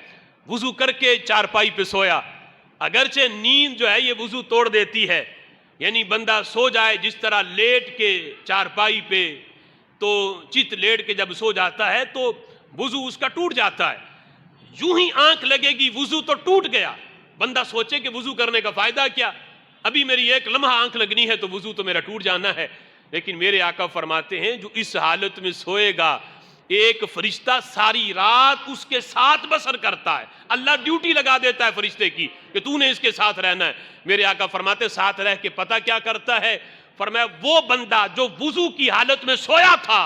وضو کر کے چارپائی پہ سویا، اگرچہ نیند جو ہے یہ وضو توڑ دیتی ہے، یعنی بندہ سو جائے جس طرح لیٹ کے چارپائی پہ تو چت لیٹ کے جب سو جاتا ہے تو وضو اس کا ٹوٹ جاتا ہے، یوں ہی آنکھ لگے گی وضو تو ٹوٹ گیا، بندہ سوچے کہ وضو کرنے کا فائدہ کیا، ابھی میری ایک لمحہ آنکھ لگنی ہے تو وضو تو میرا ٹوٹ جانا ہے، لیکن میرے آقا فرماتے ہیں جو اس حالت میں سوئے گا ایک فرشتہ ساری رات اس کے ساتھ بسر کرتا ہے، اللہ ڈیوٹی لگا دیتا ہے فرشتے کی کہ تو نے اس کے ساتھ رہنا ہے۔ میرے آقا فرماتے ساتھ رہ کے پتہ کیا کرتا ہے؟ فرمایا وہ بندہ جو وضو کی حالت میں سویا تھا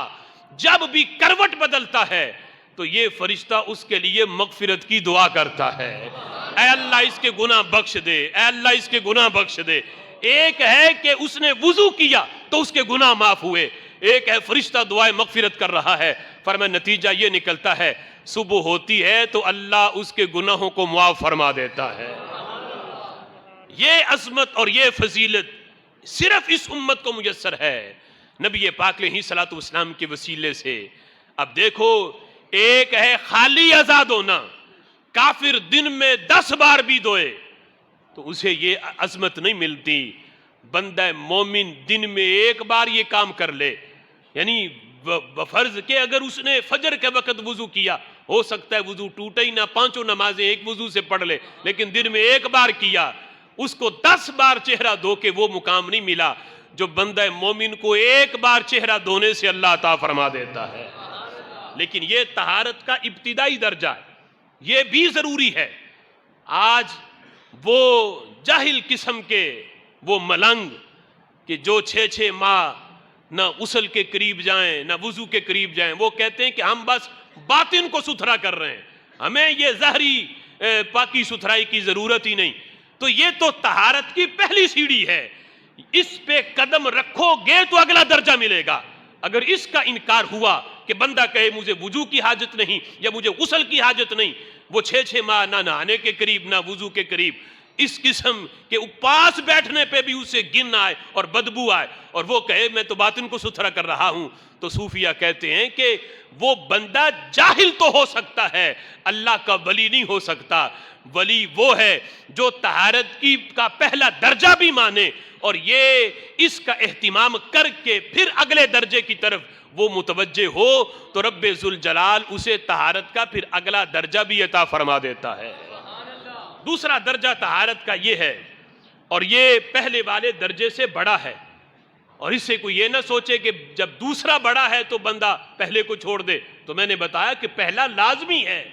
جب بھی کروٹ بدلتا ہے تو یہ فرشتہ اس کے لیے مغفرت کی دعا کرتا ہے، اے اللہ اس کے گناہ بخش دے، اے اللہ اس کے گناہ بخش دے۔ ایک ہے کہ اس نے وضو کیا تو اس کے گناہ معاف ہوئے، ایک ہے فرشتہ دعائے مغفرت کر رہا ہے۔ فرمایا نتیجہ یہ نکلتا ہے صبح ہوتی ہے تو اللہ اس کے گناہوں کو معاف فرما دیتا ہے۔ یہ عظمت اور یہ فضیلت صرف اس امت کو میسر ہے نبی پاک علیہ السلام کے وسیلے سے۔ اب دیکھو ایک ہے خالی آزاد ہونا، کافر دن میں 10 بار بھی دھوئے تو اسے یہ عظمت نہیں ملتی، بندہ مومن دن میں 1 بار یہ کام کر لے، یعنی بفرض کہ اگر اس نے فجر کے وقت وضو کیا، ہو سکتا ہے وضو ٹوٹے ہی نہ، 5 نمازیں ایک وضو سے پڑھ لے، لیکن دن میں 1 بار کیا، اس کو 10 بار چہرہ دھو کے وہ مقام نہیں ملا جو بندہ مومن کو 1 بار چہرہ دھونے سے اللہ عطا فرما دیتا ہے۔ لیکن یہ طہارت کا ابتدائی درجہ ہے، یہ بھی ضروری ہے۔ آج وہ جاہل قسم کے وہ ملنگ کہ جو 6 ماہ نہ غسل کے قریب جائیں نہ وضو کے قریب جائیں. وہ کہتے ہیں کہ ہم بس باطن کو ستھرا کر رہے ہیں, ہمیں یہ ظاہری پاکی ستھرائی کی ضرورت ہی نہیں. تو یہ تو طہارت کی پہلی سیڑھی ہے, اس پہ قدم رکھو گے تو اگلا درجہ ملے گا. اگر اس کا انکار ہوا کہ بندہ کہے مجھے وضو کی حاجت نہیں یا مجھے غسل کی حاجت نہیں, وہ 6 ماہ نہ نہانے کے قریب نہ وضو کے قریب, اس قسم کے پاس بیٹھنے پہ بھی اسے گن آئے اور بدبو آئے, اور وہ کہے میں تو باطن کو ستھرا کر رہا ہوں, تو صوفیہ کہتے ہیں کہ وہ بندہ جاہل تو ہو سکتا ہے, اللہ کا ولی نہیں ہو سکتا. ولی وہ ہے جو طہارت کا پہلا درجہ بھی مانے اور یہ اس کا اہتمام کر کے پھر اگلے درجے کی طرف وہ متوجہ ہو, تو رب ذوالجلال اسے طہارت کا پھر اگلا درجہ بھی عطا فرما دیتا ہے. دوسرا درجہ طہارت کا یہ ہے, اور یہ پہلے والے درجے سے بڑا ہے, اور اس سے کوئی یہ نہ سوچے کہ جب دوسرا بڑا ہے تو بندہ پہلے کو چھوڑ دے. تو میں نے بتایا کہ پہلا لازمی ہے,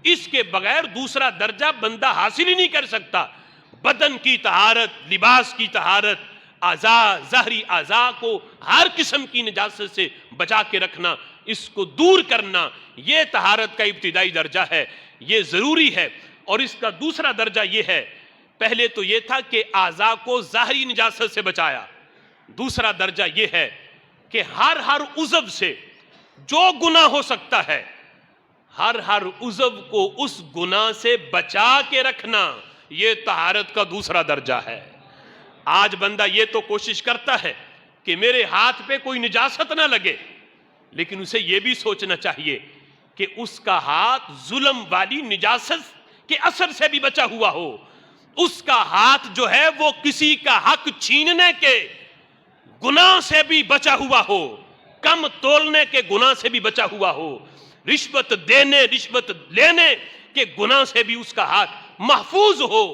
اس کے بغیر دوسرا درجہ بندہ حاصل ہی نہیں کر سکتا. بدن کی طہارت, لباس کی طہارت, اعضاء, ظاہری اعضاء کو ہر قسم کی نجاست سے بچا کے رکھنا, اس کو دور کرنا, یہ طہارت کا ابتدائی درجہ ہے, یہ ضروری ہے. اور اس کا دوسرا درجہ یہ ہے, پہلے تو یہ تھا کہ اعضاء کو ظاہری نجاست سے بچایا, دوسرا درجہ یہ ہے کہ ہر عضو سے جو گناہ ہو سکتا ہے, ہر عضو کو اس گناہ سے بچا کے رکھنا, یہ طہارت کا دوسرا درجہ ہے. آج بندہ یہ تو کوشش کرتا ہے کہ میرے ہاتھ پہ کوئی نجاست نہ لگے, لیکن اسے یہ بھی سوچنا چاہیے کہ اس کا ہاتھ ظلم والی نجاست کے اثر سے بھی بچا ہوا ہو, اس کا ہاتھ جو ہے وہ کسی کا حق چھیننے کے گناہ سے بھی بچا ہوا ہو, کم تولنے کے گناہ سے بھی بچا ہوا ہو, رشوت دینے رشوت لینے کے گناہ سے بھی اس کا ہاتھ محفوظ ہو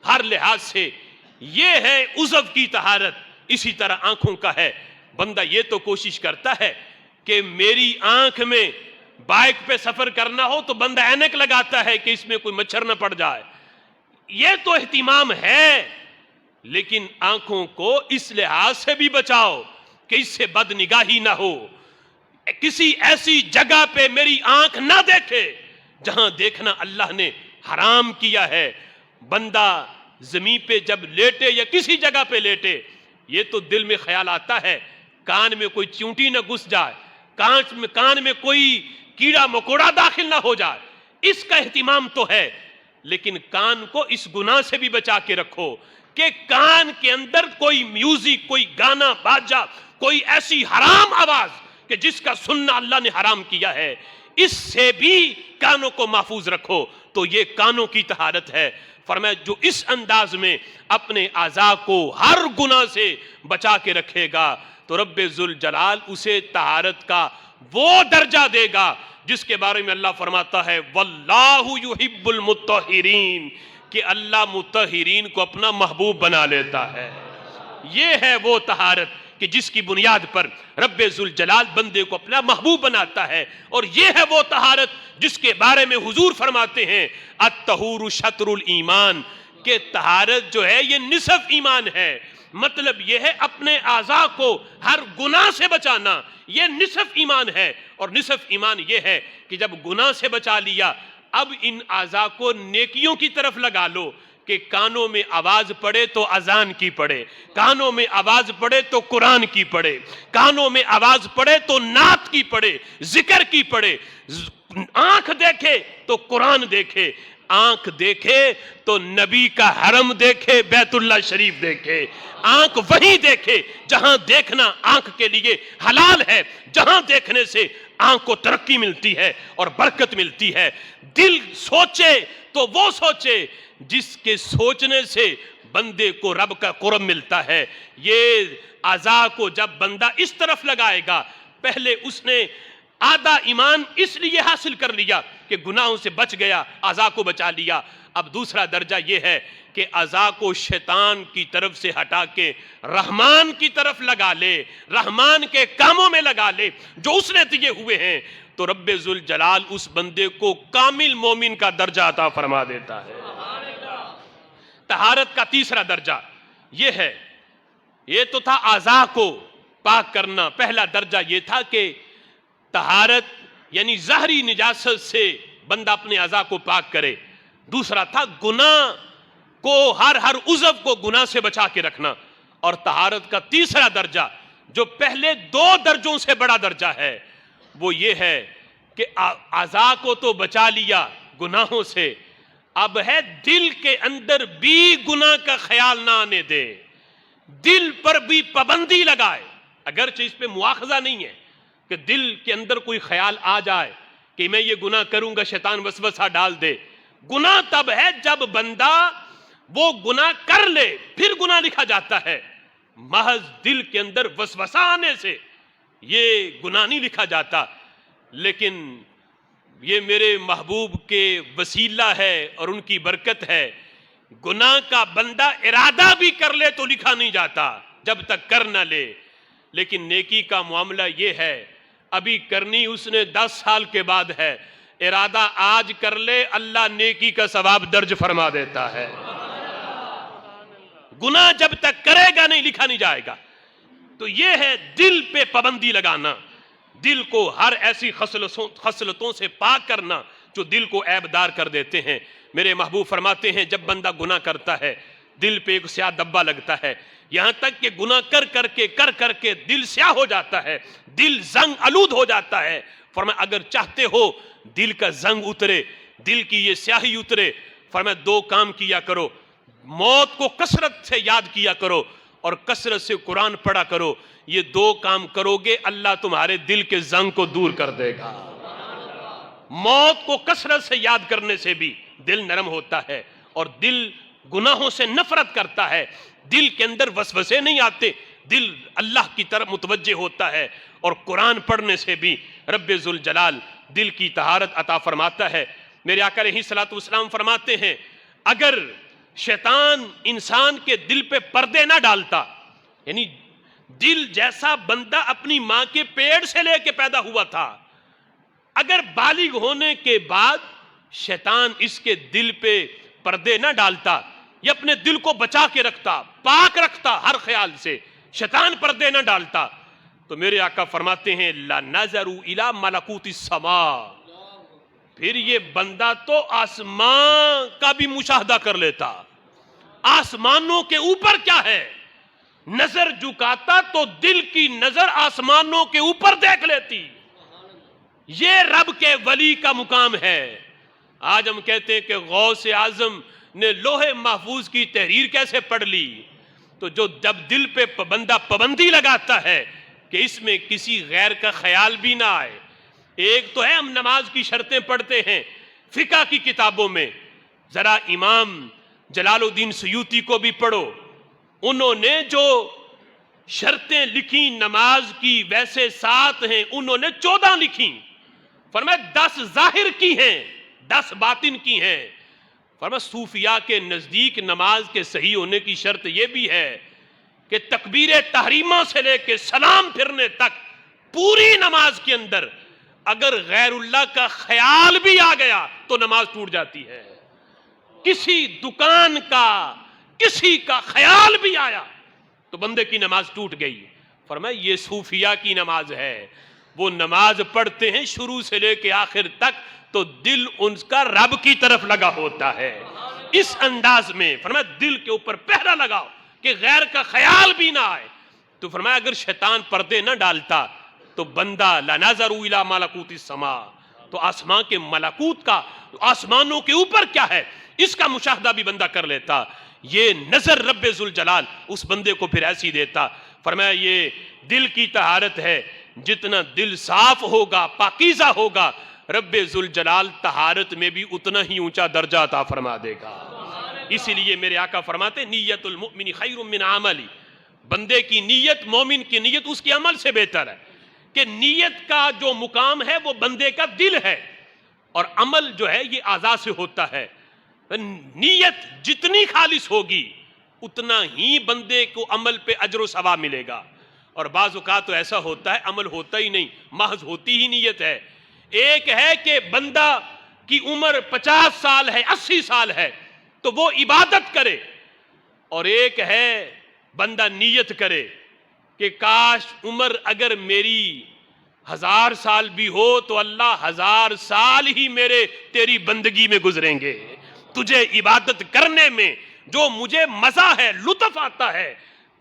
ہر لحاظ سے. یہ ہے عضو کی طہارت. اسی طرح آنکھوں کا ہے, بندہ یہ تو کوشش کرتا ہے کہ میری آنکھ میں بائک پہ سفر کرنا ہو تو بندہ اینک لگاتا ہے کہ اس میں کوئی مچھر نہ پڑ جائے, یہ تو اہتمام ہے, لیکن آنکھوں کو اس لحاظ سے بھی بچاؤ کہ اس سے بد نگاہی نہ ہو, کسی ایسی جگہ پہ میری آنکھ نہ دیکھے جہاں دیکھنا اللہ نے حرام کیا ہے. بندہ زمین پہ جب لیٹے یا کسی جگہ پہ لیٹے, یہ تو دل میں خیال آتا ہے کان میں کوئی چونٹی نہ گھس جائے, کان میں کوئی کیڑا مکوڑا داخل نہ ہو جائے, اس کا اہتمام تو ہے, لیکن کان کو اس گناہ سے بھی بچا کے رکھو کہ کان کے اندر کوئی میوزک, کوئی گانا باجا, کوئی ایسی حرام آواز کہ جس کا سننا اللہ نے حرام کیا ہے, اس سے بھی کانوں کو محفوظ رکھو. تو یہ کانوں کی طہارت ہے. فرمایا جو اس انداز میں اپنے اعضاء کو ہر گناہ سے بچا کے رکھے گا تو رب ذوالجلال اسے طہارت کا وہ درجہ دے گا جس کے بارے میں اللہ فرماتا ہے واللہ یحب المطہرین, کہ اللہ مطہرین کو اپنا محبوب بنا لیتا ہے. یہ ہے وہ طہارت کہ جس کی بنیاد پر رب ذوالجلال بندے کو اپنا محبوب بناتا ہے, اور یہ ہے وہ طہارت جس کے بارے میں حضور فرماتے ہیں الطہور شطر الایمان, کہ طہارت جو ہے یہ نصف ایمان ہے. مطلب یہ ہے اپنے اعضاء کو ہر گناہ سے بچانا, یہ نصف ایمان ہے. اور نصف ایمان یہ ہے کہ جب گناہ سے بچا لیا, اب ان اعضاء کو نیکیوں کی طرف لگا لو کہ کانوں میں آواز پڑے تو اذان کی پڑے, کانوں میں آواز پڑے تو قرآن کی پڑے, کانوں میں آواز پڑے تو نعت کی پڑے, ذکر کی پڑے, آنکھ دیکھے تو قرآن دیکھے, آنکھ دیکھے تو نبی کا حرم دیکھے, بیت اللہ شریف دیکھے, آنکھ وہیں دیکھے جہاں دیکھنا آنکھ کے لیے حلال ہے, جہاں دیکھنے سے آنکھ کو ترقی ملتی ہے اور برکت ملتی ہے. دل سوچے تو وہ سوچے جس کے سوچنے سے بندے کو رب کا قرب ملتا ہے. یہ اعضاء کو جب بندہ اس طرف لگائے گا, پہلے اس نے آدھا ایمان اس لیے حاصل کر لیا کہ گناہوں سے بچ گیا, اعضاء کو بچا لیا. اب دوسرا درجہ یہ ہے کہ اعضاء کو شیطان کی طرف سے ہٹا کے رحمان کی طرف لگا لے, رحمان کے کاموں میں لگا لے جو اس نے دیے ہوئے ہیں, تو رب ذوالجلال اس بندے کو کامل مومن کا درجہ عطا فرما دیتا ہے. طہارت کا تیسرا درجہ یہ ہے, یہ تو تھا اعضاء کو پاک کرنا، پہلا درجہ یہ تھا کہ طہارت یعنی ظاہری نجاست سے بندہ اپنے اعضاء کو پاک کرے. دوسرا تھا گناہ کو، ہر عضو کو گناہ سے بچا کے رکھنا. اور طہارت کا تیسرا درجہ جو پہلے دو درجوں سے بڑا درجہ ہے وہ یہ ہے کہ اعضاء کو تو بچا لیا گناہوں سے، اب ہے دل کے اندر بھی گناہ کا خیال نہ آنے دے، دل پر بھی پابندی لگائے. اگرچہ اس پہ مواخذہ نہیں ہے کہ دل کے اندر کوئی خیال آ جائے کہ میں یہ گناہ کروں گا، شیطان وسوسہ ڈال دے. گناہ تب ہے جب بندہ وہ گناہ کر لے پھر گناہ لکھا جاتا ہے. محض دل کے اندر وسوسہ آنے سے یہ گناہ نہیں لکھا جاتا. لیکن یہ میرے محبوب کے وسیلہ ہے اور ان کی برکت ہے. گناہ کا بندہ ارادہ بھی کر لے تو لکھا نہیں جاتا جب تک کر نہ لے. لیکن نیکی کا معاملہ یہ ہے، ابھی کرنی اس نے 10 سال کے بعد ہے، ارادہ آج کر لے اللہ نیکی کا ثواب درج فرما دیتا ہے. گناہ جب تک کرے گا نہیں لکھا نہیں جائے گا. تو یہ ہے دل پہ پابندی لگانا، دل کو ہر ایسی خصلتوں سے پاک کرنا جو دل کو عیب دار کر دیتے ہیں. میرے محبوب فرماتے ہیں جب بندہ گناہ کرتا ہے دل پہ ایک سیاہ دبا لگتا ہے، یہاں تک کہ گناہ کر کے دل سیاہ ہو جاتا ہے، دل زنگ آلود ہو جاتا ہے. فرمایا اگر چاہتے ہو دل کا زنگ اترے، دل کی یہ سیاہی اترے، فرمایا 2 کام کیا کرو. موت کو کثرت سے یاد کیا کرو اور کثرت سے قرآن پڑھا کرو. یہ 2 کام کرو گے اللہ تمہارے دل کے زنگ کو دور کر دے گا. موت کو کثرت سے یاد کرنے سے بھی دل نرم ہوتا ہے اور دل گناہوں سے نفرت کرتا ہے. دل کے اندر وسوسے نہیں آتے، دل اللہ کی طرف متوجہ ہوتا ہے. اور قرآن پڑھنے سے بھی رب ذوالجلال دل کی طہارت عطا فرماتا ہے. میرے آقا علیہ الصلوۃ والسلام فرماتے ہیں اگر شیطان انسان کے دل پہ پردے نہ ڈالتا، یعنی دل جیسا بندہ اپنی ماں کے پیٹ سے لے کے پیدا ہوا تھا، اگر بالغ ہونے کے بعد شیطان اس کے دل پہ پردے نہ ڈالتا، یہ اپنے دل کو بچا کے رکھتا، پاک رکھتا ہر خیال سے، شیطان پردے نہ ڈالتا، تو میرے آقا فرماتے ہیں لَنَظَرُوا إِلَى مَلَكُوتِ السَّمَاءِ، پھر یہ بندہ تو آسمان کا بھی مشاہدہ کر لیتا. آسمانوں کے اوپر کیا ہے، نظر جھکاتا تو دل کی نظر آسمانوں کے اوپر دیکھ لیتی. یہ رب کے ولی کا مقام ہے. آج ہم کہتے ہیں کہ غوث اعظم نے لوح محفوظ کی تحریر کیسے پڑھ لی. تو جو جب دل پہ بندہ پابندی لگاتا ہے کہ اس میں کسی غیر کا خیال بھی نہ آئے. ایک تو ہے ہم نماز کی شرطیں پڑھتے ہیں فقہ کی کتابوں میں، ذرا امام جلال الدین سیوطی کو بھی پڑھو، انہوں نے جو شرطیں لکھی نماز کی ویسے 7 ہیں، انہوں نے 14 لکھی. فرمایا 10 ظاہر کی ہیں 10 باطن کی ہیں. فرمایا صوفیاء کے نزدیک نماز کے صحیح ہونے کی شرط یہ بھی ہے کہ تکبیر تحریمہ سے لے کے سلام پھرنے تک پوری نماز کے اندر اگر غیر اللہ کا خیال بھی آ گیا تو نماز ٹوٹ جاتی ہے. کسی دکان کا کسی کا خیال بھی آیا تو بندے کی نماز ٹوٹ گئی. فرمایا یہ صوفیاء کی نماز ہے، وہ نماز پڑھتے ہیں شروع سے لے کے آخر تک تو دل ان کا رب کی طرف لگا ہوتا ہے. اس انداز میں فرمایا دل کے اوپر پہرا لگاؤ کہ غیر کا خیال بھی نہ آئے. تو فرمایا اگر شیطان پردے نہ ڈالتا تو بندہ لَنَظَرُوا إِلَى مَلَكُوتِ السَّمَاءِ، تو آسمان کے ملکوت کا، آسمانوں کے اوپر کیا ہے اس کا مشاہدہ بھی بندہ کر لیتا. یہ نظر رب ذوالجلال اس بندے کو پھر ایسی دیتا. فرمایا یہ دل کی طہارت ہے، جتنا دل صاف ہوگا پاکیزہ ہوگا رب ذوالجلال طہارت میں بھی اتنا ہی اونچا درجہ عطا فرما دے گا. اسی لیے میرے آقا فرماتے نیت المؤمن خیر من عملی، بندے کی نیت، مومن کی نیت اس کے عمل سے بہتر ہے. کہ نیت کا جو مقام ہے وہ بندے کا دل ہے اور عمل جو ہے یہ اعضاء سے ہوتا ہے. نیت جتنی خالص ہوگی اتنا ہی بندے کو عمل پہ اجر و ثواب ملے گا. اور بعض اوقات تو ایسا ہوتا ہے عمل ہوتا ہی نہیں، محض ہوتی ہی نیت ہے. ایک ہے کہ بندہ کی عمر 50 سال ہے 80 سال ہے تو وہ عبادت کرے، اور ایک ہے بندہ نیت کرے کہ کاش عمر اگر میری 1000 سال بھی ہو تو اللہ 1000 سال ہی میرے تیری بندگی میں گزریں گے، تجھے عبادت کرنے میں جو مجھے مزہ ہے، لطف آتا ہے،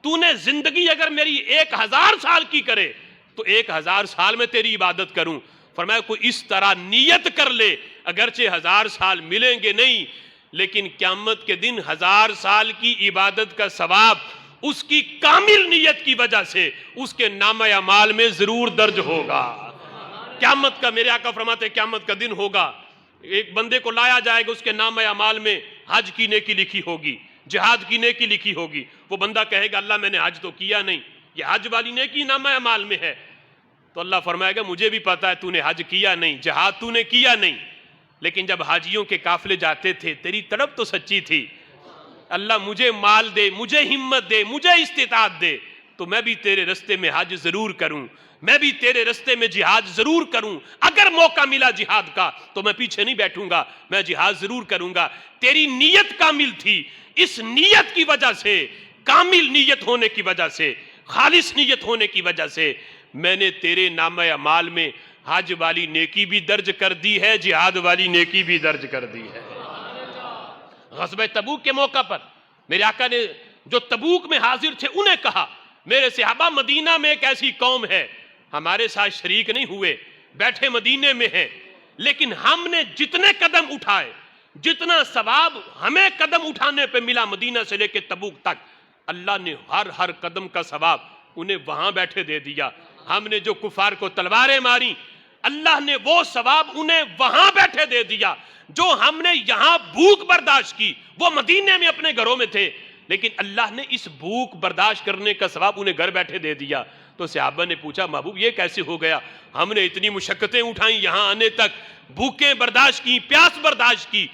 تو نے زندگی اگر میری 1000 سال کی کرے تو 1000 سال میں تیری عبادت کروں۔ فرمایا کوئی اس طرح نیت کر لے، اگرچہ 1000 سال ملیں گے نہیں، لیکن قیامت کے دن 1000 سال کی عبادت کا ثواب اس کی کامل نیت کی وجہ سے اس کے نامہ اعمال میں ضرور درج ہوگا۔ قیامت کا، میرے آقا فرماتے ہیں قیامت کا دن ہوگا، ایک بندے کو لایا جائے گا، اس کے نامہ اعمال میں حج کی نیکی لکھی ہوگی، جہاد کی نیکی لکھی ہوگی۔ وہ بندہ کہے گا اللہ میں نے حج تو کیا نہیں، یہ حج والی نیکی نامہ اعمال میں ہے۔ تو اللہ فرمائے گا مجھے بھی پتا ہے تو نے حج کیا نہیں، جہاد تو نے کیا نہیں، لیکن جب حاجیوں کے قافلے جاتے تھے تیری طرف تو سچی تھی، اللہ مجھے مال دے، مجھے ہمت دے، مجھے استطاعت دے تو میں بھی تیرے رستے میں حج ضرور کروں، میں بھی تیرے رستے میں جہاد ضرور کروں، اگر موقع ملا جہاد کا تو میں پیچھے نہیں بیٹھوں گا، میں جہاد ضرور کروں گا۔ تیری نیت کامل تھی، اس نیت کی وجہ سے، کامل نیت ہونے کی وجہ سے، خالص نیت ہونے کی وجہ سے میں نے تیرے نامہ اعمال میں حج والی نیکی بھی درج کر دی ہے، جہاد والی نیکی بھی درج کر دی ہے۔ غزوہ تبوک کے موقع پر میرے آقا نے جو تبوک میں حاضر تھے انہیں کہا میرے صحابہ مدینہ میں ایک ایسی قوم ہے، ہمارے ساتھ شریک نہیں ہوئے، بیٹھے مدینے میں ہیں، لیکن ہم نے جتنے قدم اٹھائے، جتنا ثواب ہمیں قدم اٹھانے پہ ملا مدینہ سے لے کے تبوک تک، اللہ نے ہر قدم کا ثواب انہیں وہاں بیٹھے دے دیا۔ ہم نے جو کفار کو تلواریں ماری، اللہ نے وہ ثواب انہیں وہاں بیٹھے دے دیا۔ جو ہم نے یہاں بھوک برداشت کی وہ مدینے میں اپنے گھروں میں تھے، لیکن اللہ نے اس بھوک برداشت کرنے کا ثواب انہیں گھر بیٹھے دے دیا۔ تو صحابہ نے پوچھا محبوب یہ کیسے ہو گیا؟ ہم نے اتنی مشقتیں اٹھائیں یہاں آنے تک، بھوکیں برداشت کی، پیاس برداشت کی،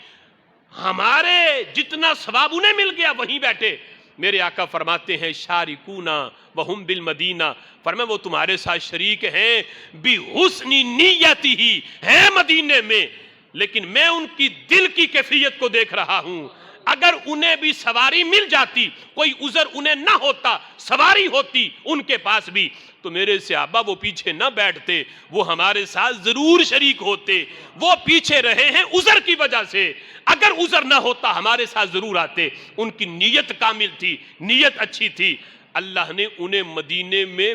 ہمارے جتنا ثواب انہیں مل گیا وہیں بیٹھے۔ میرے آقا فرماتے ہیں شارکونا وہم بالمدینہ، فرمایا وہ تمہارے ساتھ شریک ہیں بحسن نیتی ہی ہیں مدینے میں، لیکن میں ان کی دل کی کیفیت کو دیکھ رہا ہوں۔ اگر انہیں بھی سواری مل جاتی، کوئی عذر انہیں نہ ہوتا، سواری ہوتی ان کے پاس بھی، تو میرے صحابہ وہ پیچھے نہ بیٹھتے، وہ ہمارے ساتھ ضرور شریک ہوتے۔ وہ پیچھے رہے ہیں عذر کی وجہ سے، اگر عذر نہ ہوتا ہمارے ساتھ ضرور آتے۔ ان کی نیت کامل تھی، نیت اچھی تھی، اللہ نے انہیں مدینے میں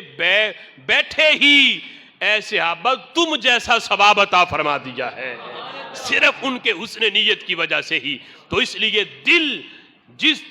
بیٹھے ہی اے صحابہ تم جیسا ثواب عطا فرما دیا ہے، صرف ان کے حسن نیت کی وجہ سے ہی۔ تو اس لیے دل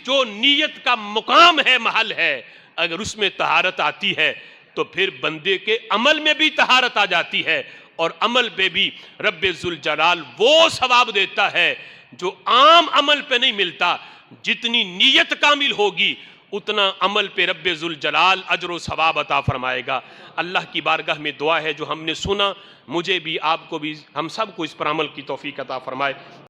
جو نیت کا مقام ہے، محل ہے، اگر اس میں طہارت آتی ہے تو پھر بندے کے عمل میں بھی طہارت آ جاتی ہے، اور عمل پہ بھی رب ذوالجلال وہ ثواب دیتا ہے جو عام عمل پہ نہیں ملتا۔ جتنی نیت کامل ہوگی اتنا عمل پہ رب ذوالجلال اجر و ثواب عطا فرمائے گا۔ اللہ کی بارگاہ میں دعا ہے جو ہم نے سنا، مجھے بھی، آپ کو بھی، ہم سب کو اس پر عمل کی توفیق عطا فرمائے۔